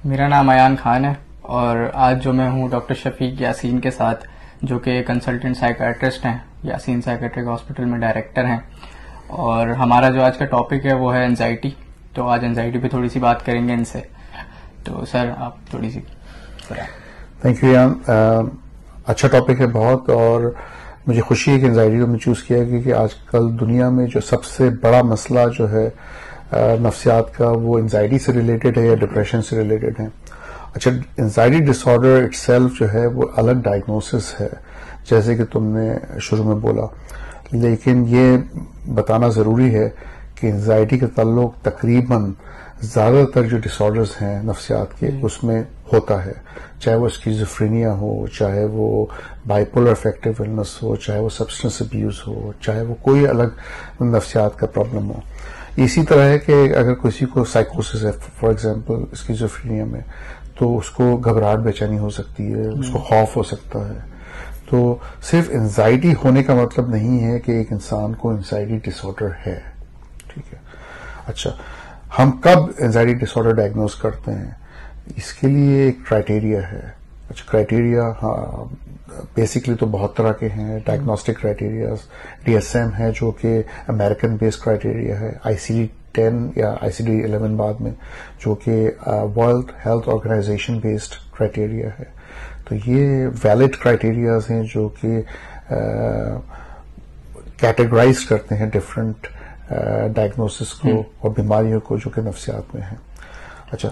میرا نام ایان خان ہے اور آج جو میں ہوں ڈاکٹر شفیق یاسین کے ساتھ، جو کہ کنسلٹنٹ سائیکیٹرسٹ ہیں، یاسین سائیکیٹرک ہاسپٹل میں ڈائریکٹر ہیں، اور ہمارا جو آج کا ٹاپک ہے وہ ہے اینزائٹی. تو آج اینزائٹی پہ تھوڑی سی بات کریں گے ان سے. تو سر آپ تھوڑی سی. Thank you Ayan. اچھا ٹاپک ہے بہت، اور مجھے خوشی ہے کہ اینزائٹی کو میں چوز کیا، کیونکہ آج کل دنیا میں جو سب سے بڑا مسئلہ جو ہے نفسیات کا، وہ اینزائٹی سے ریلیٹڈ ہے یا ڈپریشن سے ریلیٹڈ ہے. اچھا، anxiety disorder itself جو ہے وہ الگ ڈائگنوسس ہے، جیسے کہ تم نے شروع میں بولا، لیکن یہ بتانا ضروری ہے کہ اینزائٹی کا تعلق تقریباً زیادہ تر جو ڈس آرڈرز ہیں نفسیات کے اس میں ہوتا ہے، چاہے وہ اسکیزوفرینیا ہو، چاہے وہ بائیپولر افیکٹو النس ہو، چاہے وہ سبسٹنس ابیوز ہو، چاہے وہ کوئی الگ نفسیات کا پرابلم ہو. اسی طرح ہے کہ اگر کسی کو سائیکوسس ہے، فار ایگزامپل اسکیزوفرینیا میں، تو اس کو گھبراہٹ بے چینی ہو سکتی ہے، اس کو خوف ہو سکتا ہے. تو صرف اینزائٹی ہونے کا مطلب نہیں ہے کہ ایک انسان کو اینزائٹی ڈس آرڈر ہے. ٹھیک ہے. اچھا، ہم کب اینزائٹی ڈس آرڈر ڈائگنوز کرتے ہیں؟ اس کے لیے ایک کرائٹیریا ہے. اچھا، کرائٹیریا بیسکلی تو بہت طرح کے ہیں. ڈائگنوسٹک کرائٹیریاز DSM ہے جو کہ امریکن بیسڈ کرائٹیریا ہے، ICD-10 یا ICD-11 بعد میں، جو کہ World Health Organization based criteria ہے. تو یہ ویلڈ کرائٹیریاز ہیں جو کہ کیٹیگرائز کرتے ہیں ڈفرنٹ ڈائگنوسس کو اور بیماریوں کو جو کہ نفسیات میں ہیں. اچھا،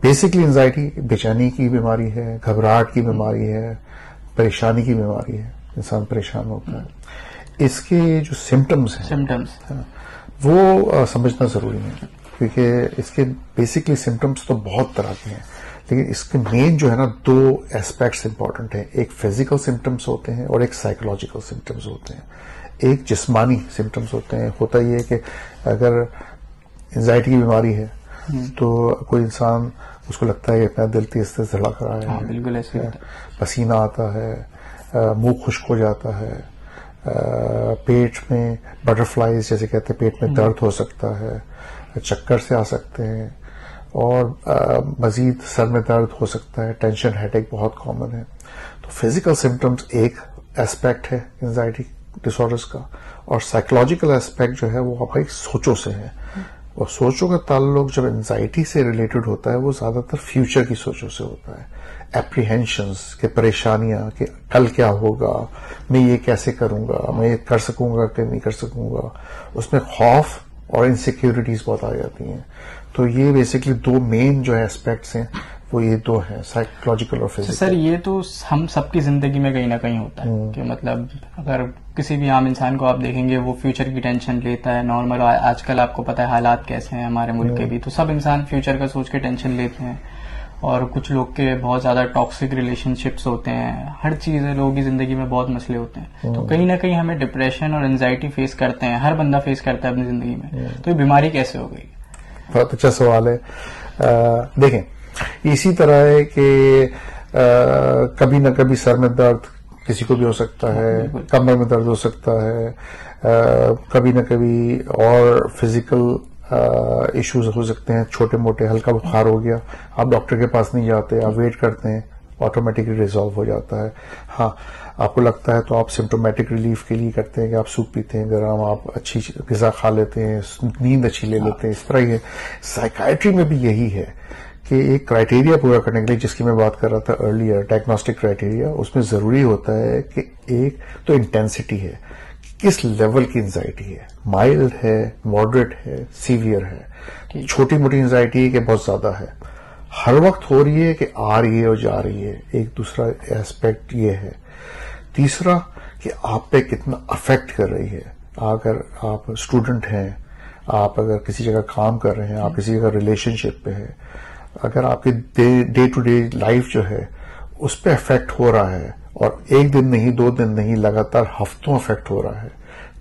بیسکلی اینزائٹی بے چینی کی بیماری ہے، گھبراہٹ کی بیماری ہے، پریشانی کی بیماری ہے، انسان پریشان ہوتا ہے. اس کے جو سمٹمز ہیں وہ سمجھنا ضروری ہے، کیونکہ اس کے بیسکلی سمٹمز تو بہت طرح کے ہیں، لیکن اس کے مین جو ہے نا دو ایسپیکٹس امپورٹنٹ ہیں. ایک فزیکل سمٹمز ہوتے ہیں اور ایک سائیکولوجیکل سمٹمز ہوتے ہیں. ایک جسمانی سمٹمز ہوتے ہیں. ہوتا یہ ہے کہ اگر اینزائٹی کی بیماری ہے تو کوئی انسان، اس کو لگتا ہے کہ اپنا دل تیز تیز دھڑک رہا ہے، بالکل ایسے پسینہ آتا ہے، منہ خشک ہو جاتا ہے، پیٹ میں بٹرفلائیز جیسے کہتے ہیں، پیٹ میں درد ہو سکتا ہے، چکر سے آ سکتے ہیں، اور مزید سر میں درد ہو سکتا ہے. ٹینشن، ہیڈ ایک بہت کامن ہے. تو فزیکل سمٹمز ایک ایسپیکٹ ہے اینزائٹی ڈس آرڈرز کا، اور سائیکولوجیکل ایسپیکٹ جو ہے وہ ہماری سوچوں سے ہے. اور سوچوں کا تعلق جب اینزائٹی سے ریلیٹڈ ہوتا ہے وہ زیادہ تر فیوچر کی سوچوں سے ہوتا ہے. اپریہینشنز کہ پریشانیاں کہ کل کیا ہوگا، میں یہ کیسے کروں گا، میں یہ کر سکوں گا کہ نہیں کر سکوں گا. اس میں خوف اور انسیکیورٹیز بہت آ جاتی ہیں. تو یہ بیسکلی دو مین جو ایسپیکٹس ہیں وہ یہ دو ہیں، سائیکولوجیکل اور فزیکل. سر یہ تو ہم سب کی زندگی میں کہیں نہ کہیں ہوتا ہے کہ مطلب اگر کسی بھی عام انسان کو آپ دیکھیں گے وہ فیوچر کی ٹینشن لیتا ہے. نارمل آج کل آپ کو پتا ہے حالات کیسے ہیں ہمارے ملک کے بھی، تو سب انسان فیوچر کا سوچ کے ٹینشن لیتے ہیں. اور کچھ لوگ کے بہت زیادہ ٹاکسک ریلیشن شپس ہوتے ہیں، ہر چیز ہے، لوگوں کی زندگی میں بہت مسئلے ہوتے ہیں. تو کہیں نہ کہیں ہمیں ڈپریشن اور اینزائٹی فیس کرتے ہیں، ہر بندہ فیس کرتا ہے اپنی زندگی میں. تو یہ بیماری کیسے ہو گئی؟ بہت اچھا سوال ہے. دیکھیں، اسی طرح ہے کہ کبھی نہ کبھی سر میں درد کسی کو بھی ہو سکتا ہے، کمر میں درد ہو سکتا ہے، کبھی نہ کبھی اور فزیکل ایشوز ہو سکتے ہیں، چھوٹے موٹے. ہلکا بخار ہو گیا، آپ ڈاکٹر کے پاس نہیں جاتے، آپ ویٹ کرتے ہیں، آٹومیٹکلی ریزالو ہو جاتا ہے. ہاں، آپ کو لگتا ہے تو آپ سمپٹومیٹک ریلیف کے لیے کرتے ہیں کہ آپ سوپ پیتے ہیں گرم، آپ اچھی غذا کھا لیتے ہیں، نیند اچھی لے لیتے ہیں. اس طرح ہی ہے. سائیکائٹری میں بھی یہی ہے کہ ایک کرائٹیریا پورا کرنے کے لیے، جس کی میں بات کر رہا تھا ارلیئر، ڈائگنوسٹک کرائٹیریا، اس میں ضروری ہوتا ہے کہ ایک تو انٹینسٹی ہے، کس لیول کی اینزائٹی ہے، مائلڈ ہے، ماڈریٹ ہے، سیویئر ہے. چھوٹی موٹی اینزائٹی ہے کہ بہت زیادہ ہے، ہر وقت ہو رہی ہے کہ آ رہی ہے اور جا رہی ہے. ایک دوسرا ایسپیکٹ یہ ہے. تیسرا کہ آپ پہ کتنا افیکٹ کر رہی ہے. اگر آپ اسٹوڈنٹ ہیں، آپ اگر کسی جگہ کام کر رہے ہیں، آپ کسی جگہ ریلیشن شپ پہ ہے، اگر آپ کی ڈے ٹو ڈے لائف جو ہے اس پہ افیکٹ ہو رہا ہے، اور ایک دن نہیں، 2 دن نہیں، لگاتار ہفتوں افیکٹ ہو رہا ہے،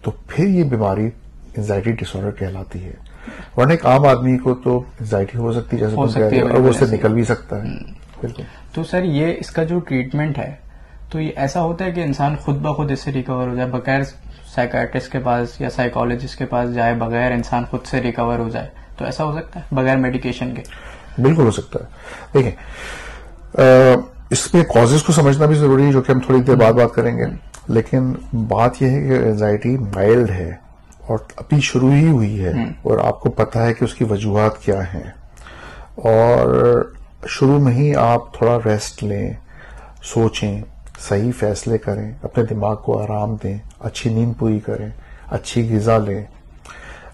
تو پھر یہ بیماری اینزائٹی ڈس آرڈر کہلاتی ہے. ورنہ ایک عام آدمی کو تو اینزائٹی ہو سکتی ہے، جیسے اور وہ اس سے نکل بھی سکتا ہے. بالکل. تو سر یہ اس کا جو ٹریٹمنٹ ہے، تو یہ ایسا ہوتا ہے کہ انسان خود بخود اس سے ریکور ہو جائے، بغیر سائیکیٹرسٹ کے پاس یا سائیکالوجسٹ کے پاس جائے، بغیر انسان خود سے ریکور ہو جائے؟ تو ایسا ہو سکتا ہے بغیر میڈیکیشن کے؟ بالکل ہو سکتا ہے. دیکھیں اس میں کازز کو سمجھنا بھی ضروری ہے جو کہ ہم تھوڑی دیر بعد بات کریں گے, لیکن بات یہ ہے کہ اینزائٹی مائلڈ ہے اور ابھی شروع ہی ہوئی ہے اور آپ کو پتا ہے کہ اس کی وجوہات کیا ہیں, اور شروع میں ہی آپ تھوڑا ریسٹ لیں, سوچیں, صحیح فیصلے کریں, اپنے دماغ کو آرام دیں, اچھی نیند پوری کریں, اچھی غذا لیں,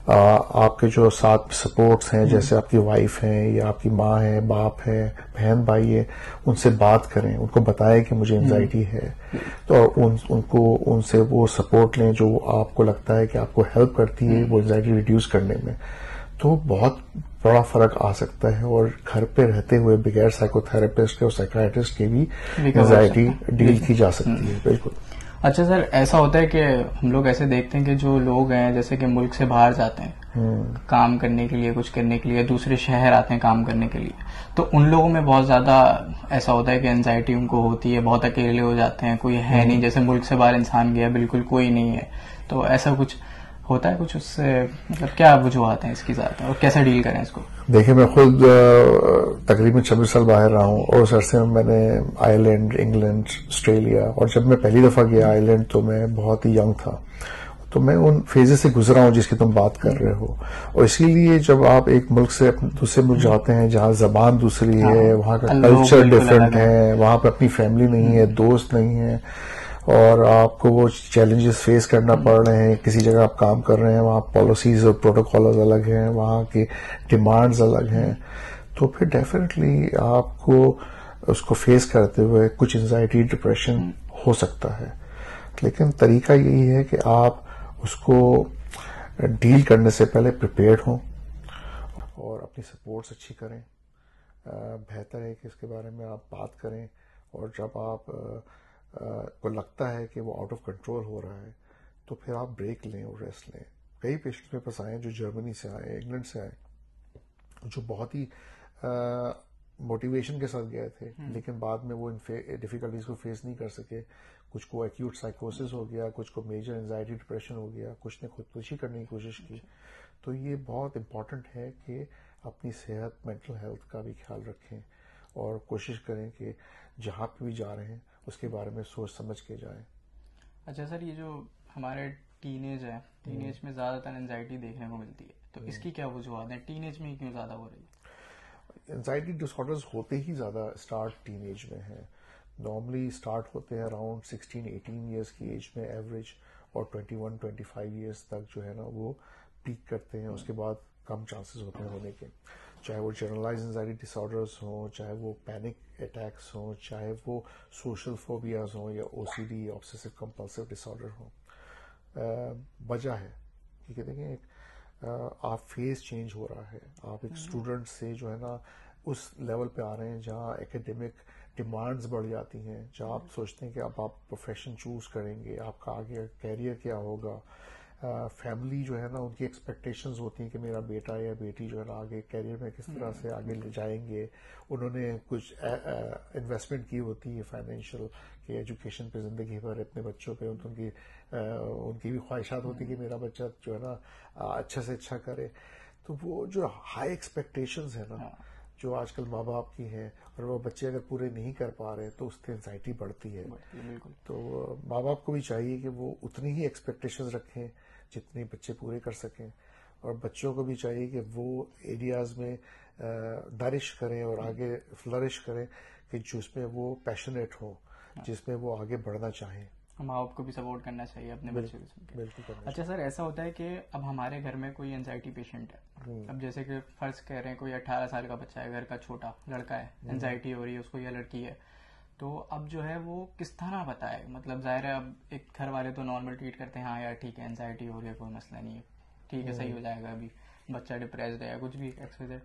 آپ کے جو ساتھ سپورٹس ہیں جیسے آپ کی وائف ہیں یا آپ کی ماں ہے, باپ ہے, بہن بھائی ہے, ان سے بات کریں, ان کو بتائیں کہ مجھے اینزائٹی ہے, تو ان سے وہ سپورٹ لیں جو آپ کو لگتا ہے کہ آپ کو ہیلپ کرتی ہے وہ اینزائٹی ریڈیوس کرنے میں. تو بہت بڑا فرق آ سکتا ہے, اور گھر پہ رہتے ہوئے بغیر سائیکو تھراپسٹ کے اور سائیکائٹرسٹ کے بھی اینزائٹی ڈیل کی جا سکتی ہے. بالکل. اچھا سر, ایسا ہوتا ہے کہ ہم لوگ ایسے دیکھتے ہیں کہ جو لوگ ہیں جیسے کہ ملک سے باہر جاتے ہیں کام کرنے کے لیے, کچھ کرنے کے لیے, دوسرے شہر آتے ہیں کام کرنے کے لیے, تو ان لوگوں میں بہت زیادہ ایسا ہوتا ہے کہ اینزائٹی ان کو ہوتی ہے, بہت اکیلے ہو جاتے ہیں, کوئی ہے نہیں, جیسے ملک سے باہر انسان گیا بالکل کوئی نہیں ہے, تو ایسا کچھ ہوتا ہے کچھ اس سے, مطلب کیا وجوہات ہیں اس کی ذات اور کیسے ڈیل کریں اس کو؟ دیکھیں میں خود تقریباً 26 سال باہر رہا ہوں, اور اس عرصے میں نے آئرلینڈ, انگلینڈ, آسٹریلیا, اور جب میں پہلی دفعہ گیا آئرلینڈ تو میں بہت ہی ینگ تھا, تو میں ان فیزز سے گزرا ہوں جس کی تم بات کر رہے ہو. اور اسی لیے جب آپ ایک ملک سے دوسرے ملک جاتے ہیں جہاں زبان دوسری ہے, وہاں کا کلچر ڈفرینٹ ہے, وہاں پہ اپنی فیملی نہیں ہے, دوست نہیں ہے, اور آپ کو وہ چیلنجز فیس کرنا پڑ رہے ہیں, کسی جگہ آپ کام کر رہے ہیں وہاں پالیسیز اور پروٹوکولز الگ ہیں, وہاں کی ڈیمانڈز الگ ہیں, تو پھر ڈیفینیٹلی آپ کو اس کو فیس کرتے ہوئے کچھ اینزائٹی, ڈپریشن ہو سکتا ہے. لیکن طریقہ یہی ہے کہ آپ اس کو ڈیل کرنے سے پہلے پریپیئرڈ ہوں اور اپنی سپورٹس اچھی کریں. بہتر ہے کہ اس کے بارے میں آپ بات کریں, اور جب آپ کو لگتا ہے کہ وہ آؤٹ آف کنٹرول ہو رہا ہے تو پھر آپ بریک لیں اور ریسٹ لیں. کئی پیشنٹس میرے پاس آئے جو جرمنی سے آئے, انگلینڈ سے آئے, جو بہت ہی موٹیویشن کے ساتھ گئے تھے, لیکن بعد میں وہ ان ڈیفیکلٹیز کو فیس نہیں کر سکے. کچھ کو ایکیوٹ سائیکوسس ہو گیا, کچھ کو میجر اینزائٹی ڈپریشن ہو گیا, کچھ نے خودکشی کرنے کی کوشش کی. تو یہ بہت امپورٹنٹ ہے کہ اپنی صحت, مینٹل ہیلتھ کا بھی خیال رکھیں, اور کوشش کریں کہ جہاں پہ بھی جا رہے ہیں اس کے بارے میں سوچ سمجھ کے جائیں. اچھا سر, یہ جو ہمارے ٹین ایج ہے, ٹین ایج میں زیادہ تر اینزائٹی دیکھنے کو ملتی ہے, تو اس کی کیا وجوہات ہیں؟ ٹین ایج میں ہی کیوں زیادہ ہو رہی ہے؟ اینزائٹی ڈس آرڈرز ہوتے ہی زیادہ اسٹارٹ ٹین ایج میں ہیں. نارملی اسٹارٹ ہوتے ہیں اراؤنڈ 16-18 ایئرس کی ایج میں ایوریج, اور 21-25 ایئرس تک جو ہے نا وہ پیک کرتے ہیں. اس کے بعد کم چانسز ہوتے ہیں ہونے کے, چاہے وہ جنرلائز اینزائٹی ڈس آرڈرز ہوں, چاہے وہ پینک اٹیکس ہوں, چاہے وہ سوشل فوبیاز ہوں, یا OCD آبسیسو کمپلسو ڈس آرڈر ہوں. وجہ ہے کہ دیکھیں آپ فیز چینج ہو رہا ہے, آپ ایک اسٹوڈنٹ سے جو ہے نا اس لیول پہ آ رہے ہیں جہاں ایکیڈیمک ڈیمانڈز بڑھ جاتی ہیں, جہاں آپ سوچتے ہیں کہ اب آپ پروفیشن چوز کریں گے, آپ کا آگے کیریئر کیا ہوگا. فیملی جو ہے نا ان کی ایکسپیکٹیشنز ہوتی ہیں کہ میرا بیٹا یا بیٹی جو ہے نا آگے کیریئر میں کس طرح سے آگے لے جائیں گے. انہوں نے کچھ انویسٹمنٹ کی ہوتی ہے فائنینشیل, کہ ایجوکیشن پہ زندگی بھر اپنے بچوں پہ, ان کی بھی خواہشات ہوتی ہے کہ میرا بچہ جو ہے نا اچھا سے اچھا کرے. تو وہ جو ہائی ایکسپیکٹیشنز ہیں نا جو آج کل ماں باپ کی ہیں, اور وہ بچے اگر پورے نہیں کر پا رہے تو اس سے اینزائٹی بڑھتی ہے. تو ماں باپ کو بھی چاہیے کہ وہ اتنی ہی ایکسپیکٹیشنز رکھیں جتنے بچے پورے کر سکیں, اور بچوں کو بھی چاہیے کہ وہ ایریاز میں نرش کریں اور آگے فلرش کریں کہ جس میں وہ پیشنیٹ ہوں, جس میں وہ آگے بڑھنا چاہیں. ماں باپ کو بھی سپورٹ کرنا چاہیے اپنے بچے کو. بالکل. اچھا سر, ایسا ہوتا ہے کہ اب ہمارے گھر میں کوئی اینزائٹی پیشنٹ ہے, اب جیسے کہ فرض کہہ رہے ہیں کوئی 18 سال کا بچہ ہے, گھر کا چھوٹا لڑکا ہے, اینزائٹی ہو رہی ہے اس کو یا لڑکی ہے, تو اب جو ہے وہ کس طرح بتائے؟ مطلب ظاہر ہے اب ایک گھر والے تو نارمل ٹریٹ کرتے ہیں, ہاں یار ٹھیک ہے اینزائٹی ہو رہی ہے, کوئی مسئلہ نہیں ہے, ٹھیک ہے صحیح ہو جائے گا, ابھی بچہ ڈپریسڈ ہے یا کچھ بھی ایکسپیکٹ.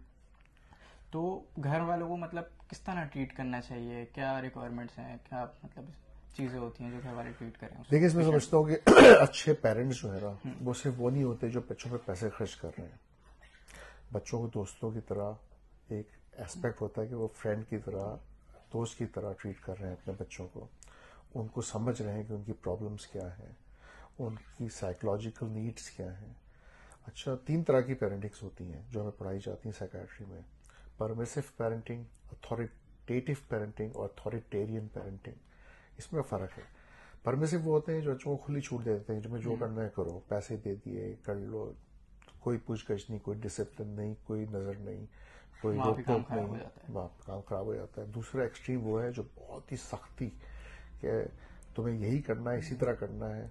تو گھر والوں کو مطلب کس طرح ٹریٹ کرنا چاہیے, کیا ریکوائرمنٹس ہیں, کیا مطلب چیزیں ہوتی ہیں جو گھر والے ٹریٹ کریں؟ دیکھیں اس میں سمجھتا ہوں کہ اچھے پیرنٹس جو ہے نا وہ صرف وہ نہیں ہوتے جو بچوں پہ پیسے خرچ کر رہے ہیں. بچوں کو دوستوں کی طرح ایک ایسپیکٹ ہوتا ہے کہ وہ فرینڈ کی طرح, دوست کی طرح ٹریٹ کر رہے ہیں اپنے بچوں کو, ان کو سمجھ رہے ہیں کہ ان کی پرابلمس کیا ہیں, ان کی سائیکولوجیکل نیڈس کیا ہیں. اچھا 3 طرح کی پیرنٹنگس ہوتی ہیں جو ہمیں پڑھائی جاتی ہیں سائیکیٹری میں. پرمیسو پیرنٹنگ, اتھارٹیٹیو پیرنٹنگ اور اتھارٹیرین پیرنٹنگ, اس میں فرق ہے. پرمیسو وہ ہوتے ہیں جو بچوں کو کھلی چھوٹ دے دیتے ہیں, تمہیں جو کرنا ہے کرو, پیسے دے دیے کر لو, کوئی پوچھ گچھ نہیں, کوئی ڈسپلن نہیں, کوئی نظر نہیں, کوئی روک ٹوک نہیں, وہاں کام خراب ہو جاتا ہے. دوسرا ایکسٹریم وہ ہے جو بہت ہی سختی کہ تمہیں یہی کرنا ہے, اسی طرح کرنا ہے,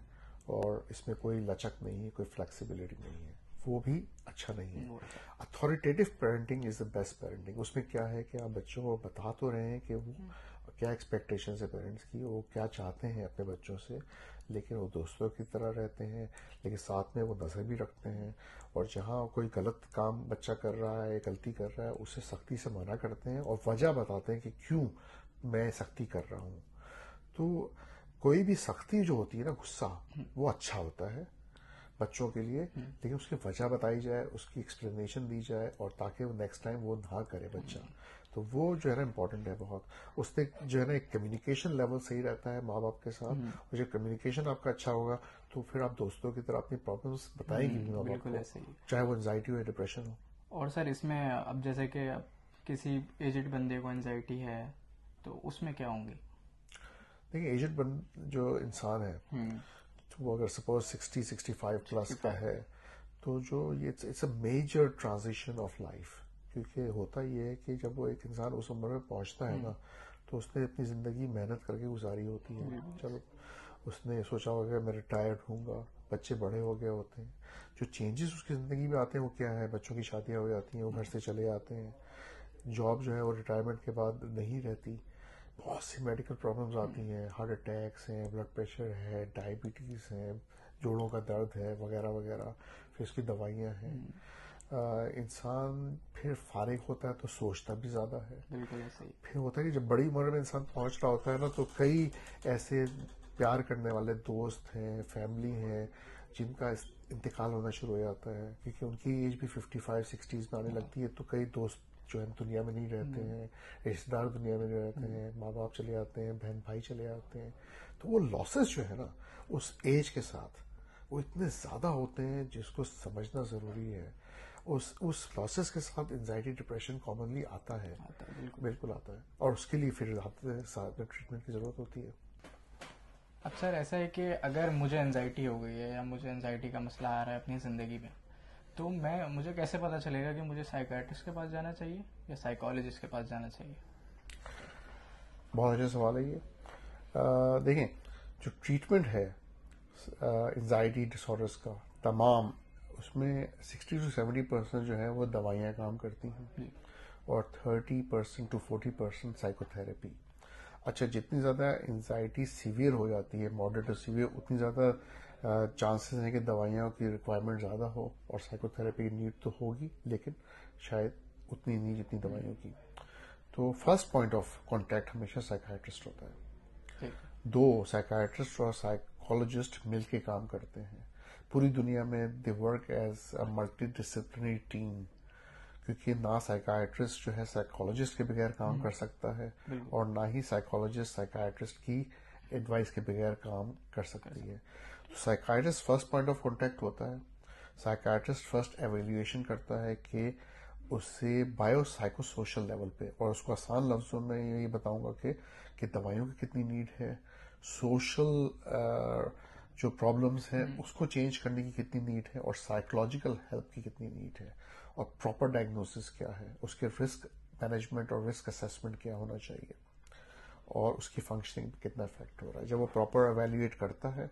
اور اس میں کوئی لچک نہیں ہے, کوئی فلیکسیبلٹی نہیں ہے, وہ بھی اچھا نہیں ہے. Authoritative parenting is the best parenting. اس میں کیا ہے کہ آپ بچوں کو بتا تو رہے ہیں کہ وہ کیا ایکسپیکٹیشنز ہے پیرنٹس کی, وہ کیا چاہتے ہیں اپنے بچوں سے, لیکن وہ دوستوں کی طرح رہتے ہیں, لیکن ساتھ میں وہ نظر بھی رکھتے ہیں, اور جہاں کوئی غلط کام بچہ کر رہا ہے, غلطی کر رہا ہے, اسے سختی سے منع کرتے ہیں اور وجہ بتاتے ہیں کہ کیوں میں سختی کر رہا ہوں. تو کوئی بھی سختی جو ہوتی ہے نا, غصہ, وہ اچھا ہوتا ہے بچوں کے لیے, لیکن اس کی وجہ بتائی جائے, اس کی ایکسپلینیشن دی جائے, اور تاکہ وہ نیکسٹ ٹائم وہ نہ کرے بچہ. تو وہ جو ہے نا امپورٹنٹ ہے بہت. اس سے جو ہے نا ایک کمیونیکیشن لیول صحیح رہتا ہے ماں باپ کے ساتھ, اور جب کمیونیکیشن آپ کا اچھا ہوگا تو پھر آپ دوستوں کی طرح اپنی پرابلمس بتائیں گے ماں باپ کو, چاہے وہ انزائٹی ہو یا ڈپریشن ہو. اور سر اس میں اب جیسے کہ کسی ایجڈ بندے کو انزائٹی ہے تو اس میں کیا ہوں گی؟ دیکھیں, ایجڈ جو انسان ہے وہ اگر سپوز 60-65 پلس کا ہے, تو جو یہ it's a major transition of life. کیونکہ ہوتا یہ ہے کہ جب وہ ایک انسان اس عمر میں پہنچتا ہے نا, تو اس نے اپنی زندگی محنت کر کے گزاری ہوتی ہے. چلو اس نے سوچا ہوگا کہ میں ریٹائرڈ ہوں گا, بچے بڑے ہو گئے ہوتے ہیں, جو چینجز اس کی زندگی میں آتے ہیں وہ کیا ہے, بچوں کی شادیاں ہو جاتی ہیں, وہ گھر سے چلے جاتے ہیں, جاب جو ہے وہ ریٹائرمنٹ کے بعد نہیں رہتی, بہت سی میڈیکل پرابلمز آتی ہیں, ہارٹ اٹیکس ہیں, بلڈ پریشر ہے, ڈائبٹیز ہیں, جوڑوں کا درد ہے, وغیرہ وغیرہ, پھر اس کی دوائیاں ہیں. انسان پھر فارغ ہوتا ہے تو سوچتا بھی زیادہ ہے. بالکل صحیح. پھر ہوتا ہے کہ جب بڑی عمر میں انسان پہنچ رہا ہوتا ہے نا, تو کئی ایسے پیار کرنے والے دوست ہیں, فیملی ہیں, جن کا انتقال ہونا شروع ہو جاتا ہے, کیونکہ ان کی ایج بھی 55-60 میں آنے لگتی ہے. تو کئی دوست جو ہے دنیا میں نہیں رہتے ہیں, رشتے دار دنیا میں نہیں رہتے ہیں, ماں باپ چلے جاتے ہیں, بہن بھائی چلے جاتے ہیں. تو وہ لاسز جو ہے نا اس ایج کے ساتھ وہ اتنے زیادہ ہوتے ہیں جس کو سمجھنا ضروری ہے. اس لاسز کے ساتھ انزائٹی ڈپریشن کامنلی آتا ہے, بالکل آتا ہے, اور اس کے لیے پھر ٹریٹمنٹ کی ضرورت ہوتی ہے. اب سر ایسا ہے کہ اگر مجھے انزائٹی ہو گئی ہے یا مجھے انزائٹی کا مسئلہ آ رہا ہے اپنی زندگی میں, تو مجھے کیسے پتا چلے گا کہ مجھے سائیکیٹرسٹ کے پاس جانا چاہیے یا سائیکالوجسٹ کے پاس جانا چاہیے؟ بہت اچھا سوال ہے یہ. دیکھیں, جو ٹریٹمنٹ ہے انزائٹی ڈس آرڈرس کا تمام, اس میں 60-70% جو ہے وہ دوائیاں کام کرتی ہیں, اور 30% to 40% سائیکو تھراپی. اچھا, جتنی زیادہ انزائٹی سیویئر ہو جاتی ہے, ماڈریٹ ٹو سیویئر, اتنی زیادہ چانسز ہیں کہ دوائیوں کی ریکوائرمنٹ زیادہ ہو, اور سائیکو تھراپی کی نیڈ تو ہوگی, لیکن شاید اتنی نہیں جتنی دوائیوں کی. تو فرسٹ پوائنٹ آف کانٹیکٹ ہمیشہ سائیکیٹرسٹ ہوتا ہے. دو سائیکیٹرسٹ اور سائیکالوجسٹ مل کے کام کرتے ہیں. پوری دنیا میں they work as a multi disciplinary team, کیونکہ نہ سائیکیٹرسٹ جو ہے سائیکالوجسٹ کے بغیر کام کر سکتا ہے, اور نہ ہی سائیکالوجسٹ سائیکیٹرسٹ کی ایڈوائس کے بغیر کام کر سکتی ہے. تو psychiatrist first point of contact ہوتا ہے. سائیکیٹرسٹ فرسٹ ایویلویشن کرتا ہے کہ اس سے بایو سائیکو سوشل لیول پہ, اور اس کو آسان لفظوں میں یہ بتاؤں گا کہ دوائیوں کی کتنی نیڈ ہے, سوشل جو پرابلمس ہیں اس کو چینج کرنے کی کتنی نیڈ ہے, اور سائیکولوجیکل ہیلپ کی کتنی نیڈ ہے, اور پراپر ڈائگنوسس کیا ہے, اس کے رسک مینجمنٹ اور رسک اسیسمنٹ کیا ہونا چاہیے, اور اس کی فنکشننگ پہ کتنا افیکٹ ہو رہا ہے. جب وہ پراپر ایویلویٹ کرتا ہے,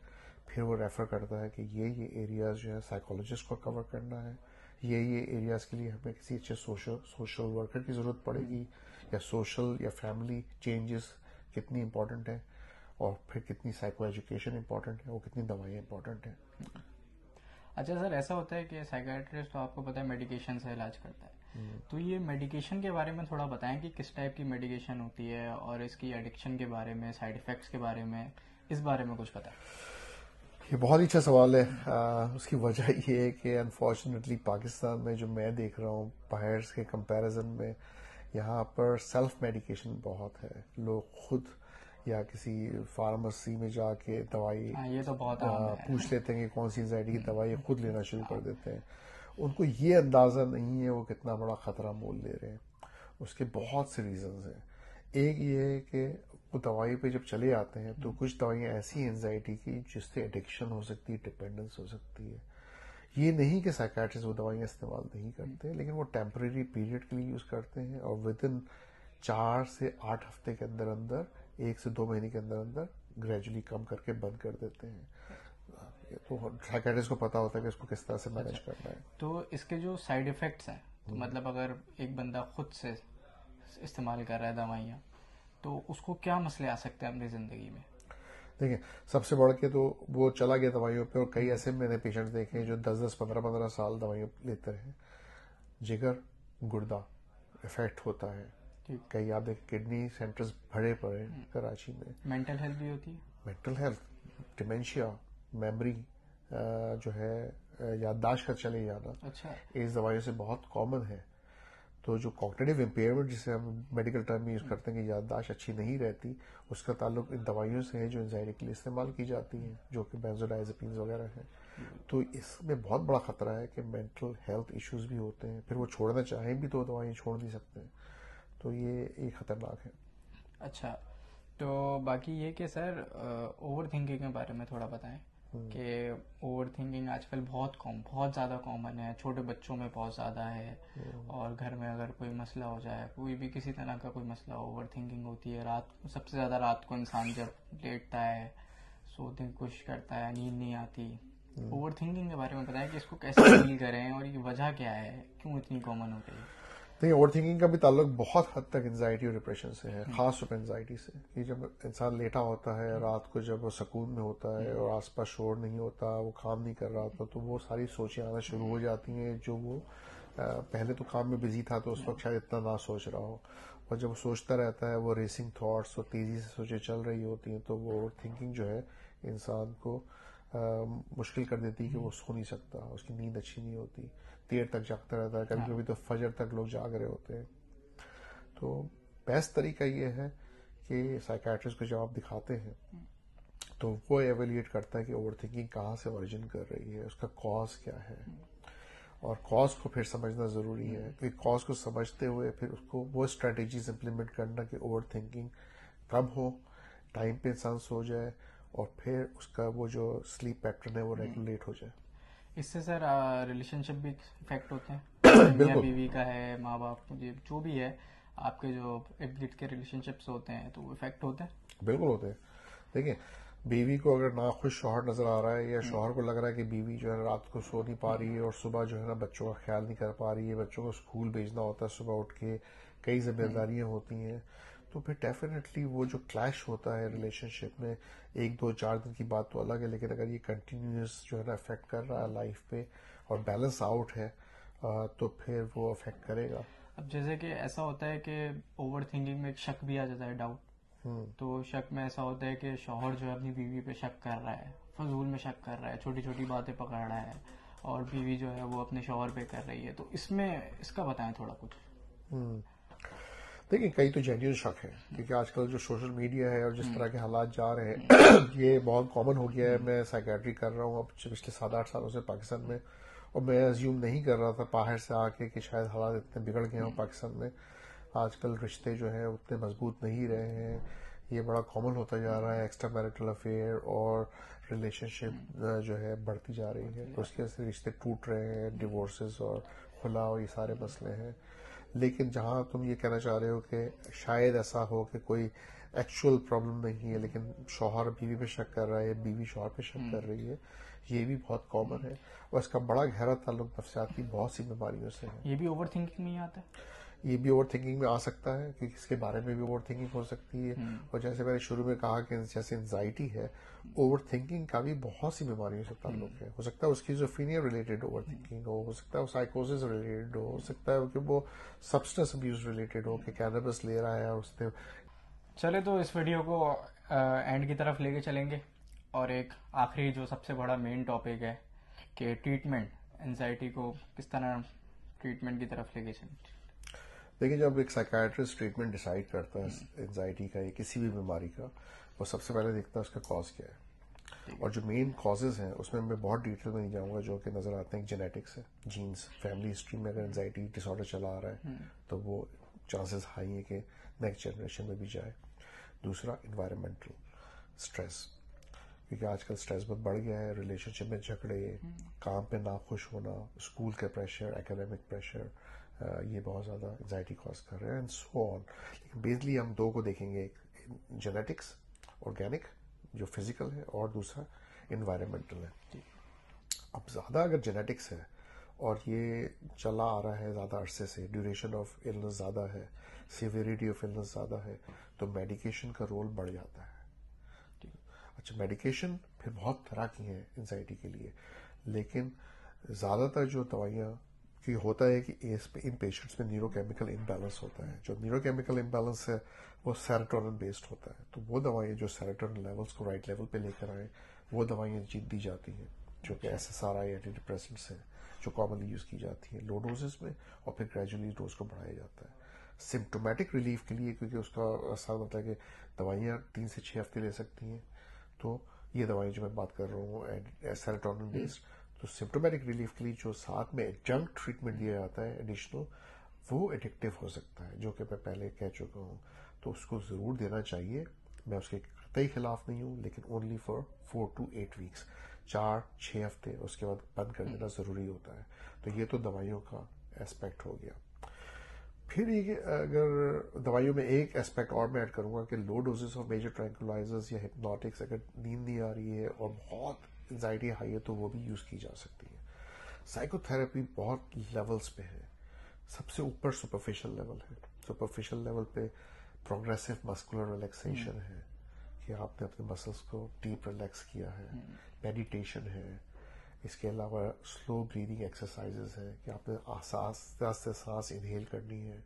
پھر وہ ریفر کرتا ہے کہ یہ ایریاز جو ہے سائیکولوجسٹ کو کور کرنا ہے, یہ ایریاز کے لیے ہمیں کسی اچھے سوشل ورکر کی ضرورت پڑے گی, یا سوشل یا فیملی چینجز کتنی امپورٹنٹ ہے, اور پھر کتنی سائیکو ایجوکیشن امپورٹنٹ ہے, وہ کتنی دوائیں امپورٹنٹ ہیں. اچھا سر, ایسا ہوتا ہے کہ سائیکیٹرسٹ تو آپ کو پتا ہے میڈیکیشن سے علاج کرتا ہے, تو یہ میڈیکیشن کے بارے میں تھوڑا بتائیں کہ کس ٹائپ کی میڈیکیشن ہوتی ہے, اور اس کی ایڈکشن کے بارے میں, سائیڈ افیکٹس کے بارے میں, اس بارے میں کچھ بتائیں. یہ بہت ہی اچھا سوال ہے. اس کی وجہ یہ ہے کہ انفارچونیٹلی پاکستان میں جو میں دیکھ رہا ہوں باہر کے کمپیریزن میں, یہاں پر سیلف میڈیکیشن بہت ہے. لوگ خود یا کسی فارمیسی میں جا کے دوائی پوچھ لیتے ہیں کہ کون سی انزائٹی کی دوائی, خود لینا شروع کر دیتے ہیں. ان کو یہ اندازہ نہیں ہے وہ کتنا بڑا خطرہ مول لے رہے ہیں. اس کے بہت سے ریزنز ہیں. ایک یہ ہے کہ وہ دوائی پہ جب چلے آتے ہیں تو کچھ دوائیاں ایسی ہیں اینزائٹی کی جس سے ایڈکشن ہو سکتی ہے, ڈپینڈنس ہو سکتی ہے. یہ نہیں کہ سائیکیٹرسٹ وہ دوائیاں استعمال نہیں کرتے, لیکن وہ ٹیمپریری پیریڈ کے لیے یوز کرتے ہیں اور ود ان 4 سے 8 ہفتے کے اندر اندر, 1 سے 2 مہینے کے اندر اندر گریجولی کم کر کے بند کر دیتے ہیں. تو سائیکیٹرسٹ کو پتا ہوتا ہے کہ اس کو کس طرح سے مینج کرنا ہے. تو اس کے جو سائیڈ افیکٹس ہیں, تو مطلب اگر ایک بندہ خود سے استعمال کر رہا ہے دوائیاں, تو اس کو کیا مسئلے آ سکتے ہیں اپنی زندگی میں؟ دیکھیں, سب سے بڑھ کے تو وہ چلا گیا دوائیوں پہ, اور کئی ایسے میں نے پیشنٹ دیکھے جو 10 15 سال دوائیوں لیتے رہے. جگر, گردہ افیکٹ ہوتا ہے. کئی آپ دیکھیں کڈنی سینٹرز بھرے پڑے کراچی میں. مینٹل ہیلتھ بھی ہوتی ہے. مینٹل ہیلتھ, ڈیمینشیا, میموری جو ہے, یادداشت کا چلے جانا, اچھا, اس دوائیوں سے بہت کامن ہے. تو جو کوگنیٹو امپیئرمنٹ جسے ہم میڈیکل ٹرم میں یوز کرتے ہیں کہ یادداشت اچھی نہیں رہتی, اس کا تعلق ان دوائیوں سے ہے جو انزائٹی کے لیے استعمال کی جاتی ہیں, جو کہ بینزوڈائزپینز وغیرہ ہیں. تو اس میں بہت بڑا خطرہ ہے کہ مینٹل ہیلتھ ایشوز بھی ہوتے ہیں, پھر وہ چھوڑنا چاہیں بھی تو دوائیں چھوڑ نہیں سکتے ہیں. تو یہ ایک خطرناک ہے. اچھا, تو باقی یہ کہ سر اوور تھنکنگ کے بارے میں تھوڑا بتائیں کہ اوور تھنکنگ آج کل بہت زیادہ کامن ہے, چھوٹے بچوں میں بہت زیادہ ہے, اور گھر میں اگر کوئی مسئلہ ہو جائے, کوئی بھی کسی طرح کا کوئی مسئلہ, اوور تھنکنگ ہوتی ہے. رات سب سے زیادہ رات کو انسان جب لیٹتا ہے, سونے کی کوشش کرتا ہے, نیند نہیں آتی. اوور تھنکنگ کے بارے میں بتائیں کہ اس کو کیسے ڈیل کریں اور یہ وجہ کیا ہے, کیوں اتنی کامن ہو گئی؟ نہیں, اوور تھنکنگ کا بھی تعلق بہت حد تک انزائٹی اور ڈپریشن سے ہے, خاص طور پر انزائٹی سے. کہ جب انسان لیٹا ہوتا ہے رات کو, جب وہ سکون میں ہوتا ہے اور آس پاس شور نہیں ہوتا, وہ کام نہیں کر رہا ہوتا, تو وہ ساری سوچیں آنا شروع ہو جاتی ہیں جو وہ پہلے تو کام میں بزی تھا تو اس وقت شاید اتنا نہ سوچ رہا ہو, اور جب وہ سوچتا رہتا ہے وہ ریسنگ تھاٹس اور تیزی سے سوچیں چل رہی ہوتی ہیں, تو وہ اوور تھنکنگ جو ہے انسان کو مشکل کر دیتی ہے کہ وہ سو نہیں سکتا, اس کی نیند اچھی نہیں ہوتی, دیر تک جاگتا رہتا ہے, کبھی کبھی تو فجر تک لوگ جاگ رہے ہوتے ہیں. تو بیسٹ طریقہ یہ ہے کہ سائیکیٹرسٹ کو جب آپ دکھاتے ہیں تو وہ ایویلیٹ کرتا ہے کہ اوور تھنکنگ کہاں سے اوریجن کر رہی ہے, اس کا کاز کیا ہے, اور کاز کو پھر سمجھنا ضروری ہے. کہ کاز کو سمجھتے ہوئے پھر اس کو وہ اسٹریٹجیز امپلیمنٹ کرنا کہ اوور تھنکنگ کب ہو, ٹائم پہ انسان سو جائے, اور پھر اس کا وہ جو سلیپ پیٹرن ہے وہ ریگولیٹ ہو جائے. اس سے سر ریلیشن شپ بھی افیکٹ ہوتے ہیں, میاں بیوی کا ہے, ماں باپ, جو بھی ہے, آپ کے جو ارد گرد کے ریلیشن شپس ہوتے ہیں تو وہ افیکٹ ہوتے ہیں؟ بالکل ہوتے ہیں. دیکھیں, بیوی کو اگر ناخوش شوہر نظر آ رہا ہے, یا شوہر کو لگ رہا ہے کہ بیوی جو ہے رات کو سو نہیں پا رہی ہے اور صبح جو ہے نا بچوں کا خیال نہیں کر پا رہی ہے, بچوں کو اسکول بھیجنا ہوتا ہے صبح اٹھ کے, کئی ذمہ داریاں ہوتی ہیں, تو پھر ڈیفینیٹلی وہ جو کلیش ہوتا ہے ریلیشن شپ میں, 1 2 4 دن کی بات تو الگ ہے, لیکن اگر یہ کنٹینیوس جو ہے نا افیکٹ کر رہا ہے لائف پہ اور بیلنس آؤٹ ہے, تو پھر وہ افیکٹ کرے گا. اب جیسے کہ ایسا ہوتا ہے کہ اوور تھنکنگ میں ایک شک بھی آ جاتا ہے, ڈاؤٹ. تو شک میں ایسا ہوتا ہے کہ شوہر جو ہے اپنی بیوی پہ شک کر رہا ہے, فضول میں شک کر رہا ہے, چھوٹی چھوٹی باتیں پکڑ رہا ہے, اور بیوی جو ہے وہ اپنے شوہر پہ کر رہی ہے. تو اس میں اس کا بتائیں تھوڑا کچھ. دیکھیں, کئی تو جینیون شک ہے, کیونکہ آج کل جو سوشل میڈیا ہے اور جس طرح کے حالات جا رہے ہیں یہ بہت کامن ہو گیا ہے. میں سائیکیٹری کر رہا ہوں اب پچھلے 7-8 سالوں سے پاکستان میں, اور میں ازیوم نہیں کر رہا تھا باہر سے آ کے کہ شاید حالات اتنے بگڑ گئے ہوں پاکستان میں. آج کل رشتے جو ہیں اتنے مضبوط نہیں رہے ہیں, یہ بڑا کامن ہوتا جا رہا ہے. ایکسٹرا میرٹل افیئر اور ریلیشن شپ جو ہے بڑھتی جا رہی ہے, تو اس کی وجہ سے رشتے ٹوٹ رہے ہیں, ڈیورسز اور خلا اور یہ سارے مسئلے ہیں. لیکن جہاں تم یہ کہنا چاہ رہے ہو کہ شاید ایسا ہو کہ کوئی ایکچوئل پرابلم نہیں ہے, لیکن شوہر بیوی پہ شک کر رہا ہے, بیوی شوہر پہ شک کر رہی ہے, یہ بھی بہت کامن ہے, اور اس کا بڑا گہرا تعلق نفسیاتی بہت سی بیماریوں سے ہے. یہ بھی اوور تھنکنگ میں ہی آتا ہے. یہ بھی اوور تھنکنگ میں آ سکتا ہے, کیونکہ اس کے بارے میں بھی اوور تھنکنگ ہو سکتی ہے. اور جیسے میں نے شروع میں کہا کہ جیسے انزائٹی ہے, اوور تھنکنگ کا بھی بہت سی بیماریوں سے تعلق ہے. ہو سکتا ہے اس کی اسکیزوفرینیا ریلیٹڈ اوور تھنکنگ ہو سکتا ہے وہ سائیکوسس ریلیٹڈ ہو سکتا ہے کہ وہ سبسٹنس ابیوز ریلیٹڈ ہو, کہ کینابس لے رہا ہے اور اس نے. چلے تو اس ویڈیو کو اینڈ کی طرف لے کے چلیں گے, اور ایک آخری جو سب سے بڑا مین ٹاپک ہے کہ ٹریٹمنٹ, انزائٹی کو کس طرح ٹریٹمنٹ کی طرف لے کے چلیں. دیکھیں, جب ایک سائیکیٹرسٹ ٹریٹمنٹ ڈیسائیڈ کرتا ہے انزائٹی کا یا کسی بھی بیماری کا, وہ سب سے پہلے دیکھتا ہے اس کا کاز کیا ہے, اور جو مین کازز ہیں اس میں بہت ڈیٹیل میں نہیں جاؤں گا, جو کہ نظر آتے ہیں. جینیٹکس ہے, جینس, فیملی ہسٹری میں اگر انزائٹی ڈس آرڈر چلا آ رہا ہے تو وہ چانسز ہائی ہیں کہ نیکسٹ جنریشن میں بھی جائے. دوسرا انوائرمنٹل اسٹریس, کیونکہ آج کل اسٹریس بہت بڑھ گیا ہے, ریلیشن شپ میں جھگڑے, کام پہ ناخوش ہونا, اسکول کا پریشر, اکیڈیمک پریشر, یہ بہت زیادہ انزائٹی کاز کر رہے ہیں اینڈ سو آن. لیکن بیسلی ہم دو کو دیکھیں گے, جینیٹکس آرگینک جو فزیکل ہے, اور دوسرا انوائرمنٹل ہے. اب زیادہ اگر جینیٹکس ہے اور یہ چلا آ رہا ہے زیادہ عرصے سے, ڈیوریشن آف النس زیادہ ہے, سیویریٹی آف النس زیادہ ہے, تو میڈیکیشن کا رول بڑھ جاتا ہے. اچھا, میڈیکیشن پھر بہت طرح کی ہیں انزائٹی کے لیے, لیکن زیادہ تر جو دوائیاں کی ہوتا ہے کہ ان پیشنٹس میں نیورو کیمیکل امبیلنس ہوتا ہے. جو نیورو کیمیکل امبیلنس ہے وہ سیروٹونن بیسڈ ہوتا ہے, تو وہ دوائیں جو سیروٹونن لیولس کو رائٹ لیول پہ لے کر آئیں وہ دوائیاں دی جاتی ہیں, جو کہ ایس ایس آر آئی اینٹی ڈپریسنٹس ہیں جو کامنلی یوز کی جاتی ہیں لو ڈوزز میں, اور پھر گریجولی ڈوز کو بڑھایا جاتا ہے سمپٹومیٹک ریلیف کے لیے, کیونکہ اس کا ساتھ مطلب کہ دوائیاں 3 سے 6 ہفتے لے سکتی ہیں. تو یہ دوائیں جو میں بات کر رہا ہوں سیروٹونن بیسڈ, تو سمپٹومیٹک ریلیف کے لیے جو ساتھ میں ایڈجنکٹ ٹریٹمنٹ دیا جاتا ہے ایڈیشنل, وہ ایڈکٹیو ہو سکتا ہے, جو کہ میں پہلے کہہ چکا ہوں. تو اس کو ضرور دینا چاہیے, میں اس کے قطعی خلاف نہیں ہوں, لیکن اونلی فار 4 to 8 weeks, 4-6 ہفتے, اس کے بعد بند کر دینا ضروری ہوتا ہے. تو یہ تو دوائیوں کا اسپیکٹ ہو گیا. پھر یہ اگر دوائیوں میں ایک اسپیکٹ اور میں ایڈ کروں گا کہ لو ڈوزز آف میجر ٹرینکولائزرز یا ہپنوٹکس, اگر نیند نہیں آ رہی ہے اور بہت انزائٹی ہائی ہے تو وہ بھی یوز کی جا سکتی ہے. سائیکو تھراپی بہت لیولز پہ ہے. سب سے اوپر سپرفیشل لیول ہے. سپرفیشل لیول پہ پروگریسو مسکولر ریلیکسیشن ہے کہ آپ نے اپنے مسلس کو ڈیپ ریلیکس کیا ہے, میڈیٹیشن ہے. اس کے علاوہ سلو بریدنگ ایکسرسائزز ہیں کہ آپ نے آہستہ آہستہ سانس انہیل کرنی ہے,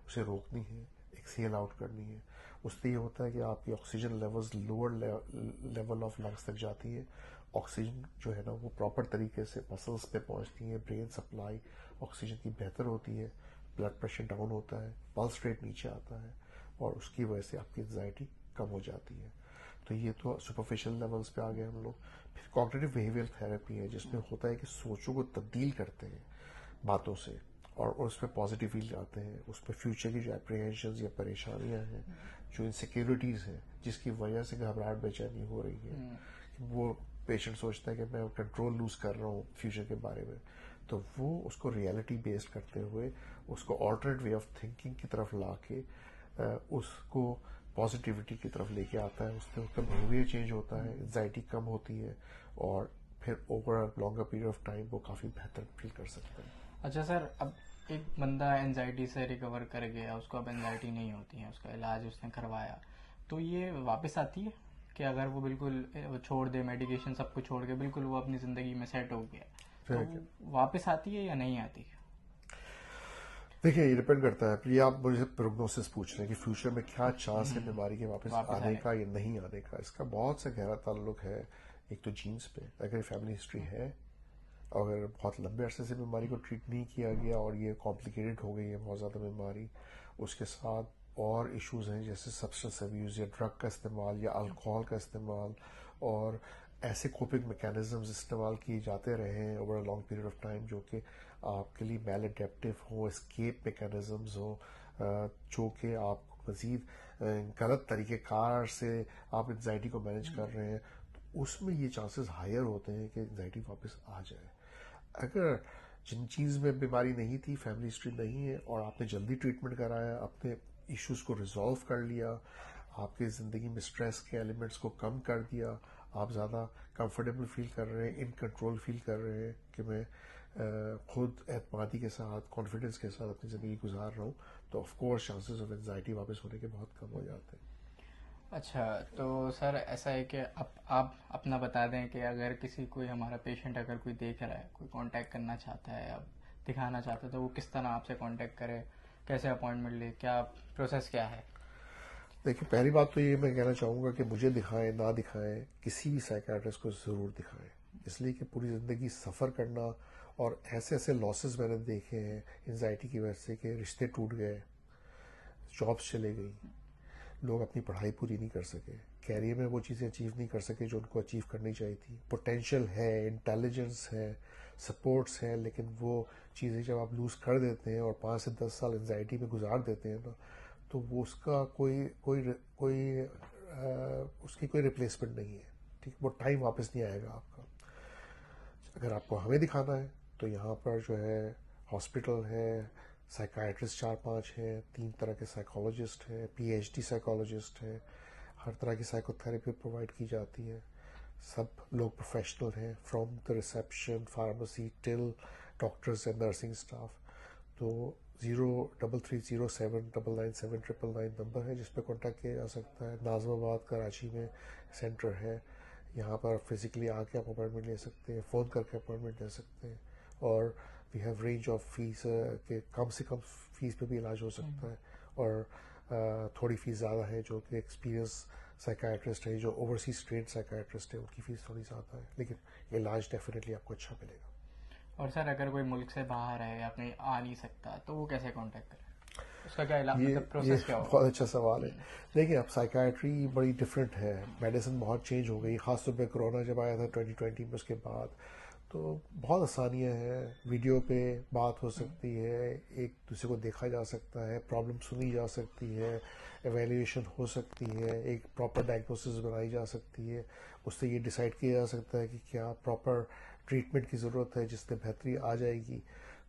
اسے روکنی ہے, ایکسہیل آؤٹ کرنی ہے. اس سے یہ ہوتا ہے کہ آپ کی oxygen levels lower level of lungs تک جاتی ہے. آکسیجن جو ہے نا وہ پراپر طریقے سے مسلس پہ پہنچتی ہے, برین سپلائی آکسیجن کی بہتر ہوتی ہے, بلڈ پریشر ڈاؤن ہوتا ہے, پلس ریٹ نیچے آتا ہے, اور اس کی وجہ سے آپ کی انزائٹی کم ہو جاتی ہے. تو یہ تو سپرفیشل لیولز پہ آ گئے ہم لوگ. پھر کوگنیٹو بیہیویئر تھراپی ہے, جس میں ہوتا ہے کہ سوچوں کو تبدیل کرتے ہیں باتوں سے, اور اس پہ پازیٹیو فیل آتے ہیں. اس پہ فیوچر کی جو اپریہینشنز یا پریشانیاں ہیں, جو انسیکیورٹیز ہیں جس کی وجہ سے گھبراہٹ بے چینی ہو رہی ہے, وہ پیشنٹ سوچتا ہے کہ میں کنٹرول لوز کر رہا ہوں فیوچر کے بارے میں, تو وہ اس کو ریئلٹی بیسڈ کرتے ہوئے اس کو آلٹرنیٹ وے آف تھنکنگ کی طرف لا کے اس کو پازیٹیوٹی کی طرف لے کے آتا ہے. اس سے اس کا بہیویئر چینج ہوتا ہے, انزائٹی کم ہوتی ہے, اور پھر over longer period of time وہ کافی بہتر فیل کر سکتا ہے. اچھا سر, اب ایک بندہ انزائٹی سے ریکور کر گیا, اس کو اب انزائٹی نہیں ہوتی ہے, اس کا علاج اس نے کروایا, تو یہ واپس آتی ہے کہ اگر وہ بالکل چھوڑ دے میڈیکیشن سب کو چھوڑ کے بالکل وہ اپنی زندگی میں سیٹ ہو گیا, تو واپس آتی ہے یا نہیں آتی ہے؟ دیکھیں, یہ ڈپینڈ کرتا ہے. یہ آپ مجھے پروگنوسس پوچھ رہے ہیں کہ فیوچر میں کیا چانس ہے بیماری کے واپس آنے کا یا نہیں آنے کا. اس کا بہت سے گہرا تعلق ہے. ایک تو جینز پہ, اگر فیملی ہسٹری ہے, اگر بہت لمبے عرصے سے بیماری کو ٹریٹ نہیں کیا گیا اور یہ کمپلیکیٹڈ ہو گئی ہے بہت زیادہ بیماری, اس کے ساتھ اور ایشوز ہیں جیسے سبسٹنس ابیوز یا ڈرگ کا استعمال یا الکوہول کا استعمال, اور ایسے کوپنگ میکینزمز استعمال کیے جاتے رہے ہیں over a long period of time جو کہ آپ کے لیے میل اڈیپٹیو ہوں, اسکیپ میکینزمز ہوں, جو کہ آپ کو مزید غلط طریقہ کار سے آپ انزائٹی کو مینج کر رہے ہیں, تو اس میں یہ چانسز ہائر ہوتے ہیں کہ انزائٹی واپس آ جائے. اگر جن چیز میں بیماری نہیں تھی, فیملی ہسٹری نہیں ہے, اور آپ نے جلدی ٹریٹمنٹ کرایا, اپنے ایشوز کو ریزالو کر لیا, آپ کی زندگی میں اسٹریس کے ایلیمنٹس کو کم کر دیا, آپ زیادہ کمفرٹیبل فیل کر رہے ہیں, ان کنٹرول فیل کر رہے ہیں کہ میں خود اعتمادی کے ساتھ, کانفیڈنس کے ساتھ اپنی زندگی گزار رہا ہوں, تو of course chances of anxiety واپس ہونے کے بہت کم ہو جاتے ہیں. اچھا, تو سر ایسا ہے کہ آپ اپنا بتا دیں کہ اگر کسی کوئی ہمارا پیشنٹ اگر کوئی دیکھ رہا ہے, کوئی کانٹیکٹ کرنا چاہتا ہے, اب دکھانا چاہتا ہے, تو وہ کس طرح آپ سے کانٹیکٹ کرے, کیسے اپوائنٹمنٹ لے, کیا پروسیس کیا ہے؟ دیکھیں, پہلی بات تو یہ میں کہنا چاہوں گا کہ مجھے دکھائیں نہ دکھائیں, کسی بھی سائیکیٹرسٹ کو ضرور دکھائیں, اس لیے کہ پوری زندگی سفر کرنا, اور ایسے ایسے لاسز میں نے دیکھے ہیں انزائٹی کی وجہ سے کہ رشتے ٹوٹ گئے, جابس چلے گئی, لوگ اپنی پڑھائی پوری نہیں کر سکے, کیریئر میں وہ چیزیں اچیو نہیں کر سکے جو ان کو اچیو کرنی چاہیے تھی. پوٹینشیل ہے, انٹیلیجنس ہے, سپورٹس ہیں، لیکن وہ چیزیں جب آپ لوز کر دیتے ہیں اور 5 سے 10 سال انزائٹی میں گزار دیتے ہیں نا، تو وہ اس کا اس کی کوئی ریپلیسمنٹ نہیں ہے. ٹھیک، وہ ٹائم واپس نہیں آئے گا آپ کا. اگر آپ کو ہمیں دکھانا ہے تو یہاں پر جو ہے ہاسپٹل ہے، سائیکائٹرسٹ 4-5 ہیں، 3 طرح کے سائیکالوجسٹ ہیں، پی ایچ ڈی سائیکالوجسٹ ہیں، ہر طرح کی سائیکو تھراپی پرووائڈ کی جاتی ہے. سب لوگ پروفیشنل ہیں، from the reception, pharmacy till doctors and nursing staff. تو 0330799799 نمبر ہے جس پہ کانٹیکٹ کیا جا سکتا ہے. ناظم آباد کراچی میں سینٹر ہے، یہاں پر فزیکلی آ کے آپ اپوائنٹمنٹ لے سکتے ہیں، فون کر کے اپوائنٹمنٹ لے سکتے ہیں. اور we have range of fees کہ کم سے کم فیس پہ بھی علاج ہو سکتا ہے، اور تھوڑی فیس زیادہ ہے جو کہ ایکسپیرینس سائیکائٹرسٹ ہے، جو اوورسیز ٹرینڈ سائیکائٹرسٹ ہے، ان کی فیس تھوڑی زیادہ ہے، لیکن علاج ڈیفینیٹلی آپ کو اچھا ملے گا. اور سر اگر کوئی ملک سے باہر ہے یا کہیں آ نہیں سکتا تو وہ کیسے کانٹیکٹ کرے؟ اس کا کیا پروسیس کیا ہوگا؟ بہت اچھا سوال ہے. دیکھیے اب سائیکائٹری بڑی ڈفرینٹ ہے، میڈیسن بہت چینج ہو گئی، خاص طور پہ کرونا جب آیا تھا 2020 میں، اس کے بعد تو بہت آسانیاں ہیں. ویڈیو پہ بات ہو سکتی ہے، ایک دوسرے کو دیکھا جا سکتا ہے، پرابلم سنی جا سکتی ہے، ایویلیویشن ہو سکتی ہے، ایک پراپر ڈائگنوسس بنائی جا سکتی ہے. اس سے یہ ڈیسائیڈ کیا جا سکتا ہے کہ کیا پراپر ٹریٹمنٹ کی ضرورت ہے جس سے بہتری آ جائے گی.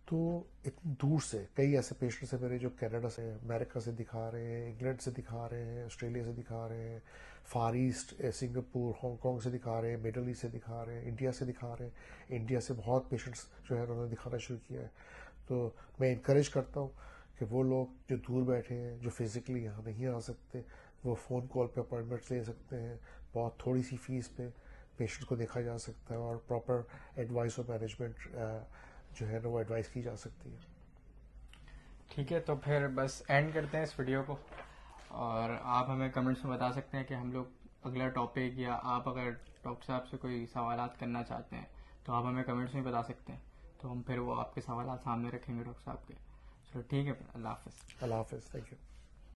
تو اتنی دور سے کئی ایسے پیشنٹس ہیں میرے جو کینیڈا سے، امریکہ سے دکھا رہے ہیں، انگلینڈ سے دکھا رہے ہیں، آسٹریلیا سے دکھا رہے ہیں، Far East Singapore, Hong Kong سے دکھا رہے ہیں، مڈل ایسٹ سے دکھا رہے ہیں، انڈیا سے دکھا رہے ہیں. انڈیا سے بہت پیشنٹس جو ہے انہوں نے دکھانا شروع کیا ہے. تو میں انکریج کرتا ہوں کہ وہ لوگ جو دور بیٹھے ہیں، جو فزیکلی یہاں نہیں آ سکتے، وہ فون کال پہ اپوائنٹمنٹ لے سکتے ہیں. بہت تھوڑی سی فیس پہ پیشنٹ کو دیکھا جا سکتا ہے، اور پراپر ایڈوائس اور مینجمنٹ جو ہے نا وہ ایڈوائس کی جا سکتی ہے. ٹھیک ہے، تو پھر بس اینڈ کرتے ہیں اس ویڈیو کو، اور آپ ہمیں کمنٹس میں بتا سکتے ہیں کہ ہم لوگ اگلا ٹاپک، یا آپ اگر ڈاکٹر صاحب سے کوئی سوالات کرنا چاہتے ہیں تو آپ ہمیں کمنٹس میں بتا سکتے ہیں، تو ہم پھر وہ آپ کے سوالات سامنے رکھیں گے ڈاکٹر صاحب کے. چلو ٹھیک ہے، پھر اللہ حافظ. اللہ حافظ، تھینک یو.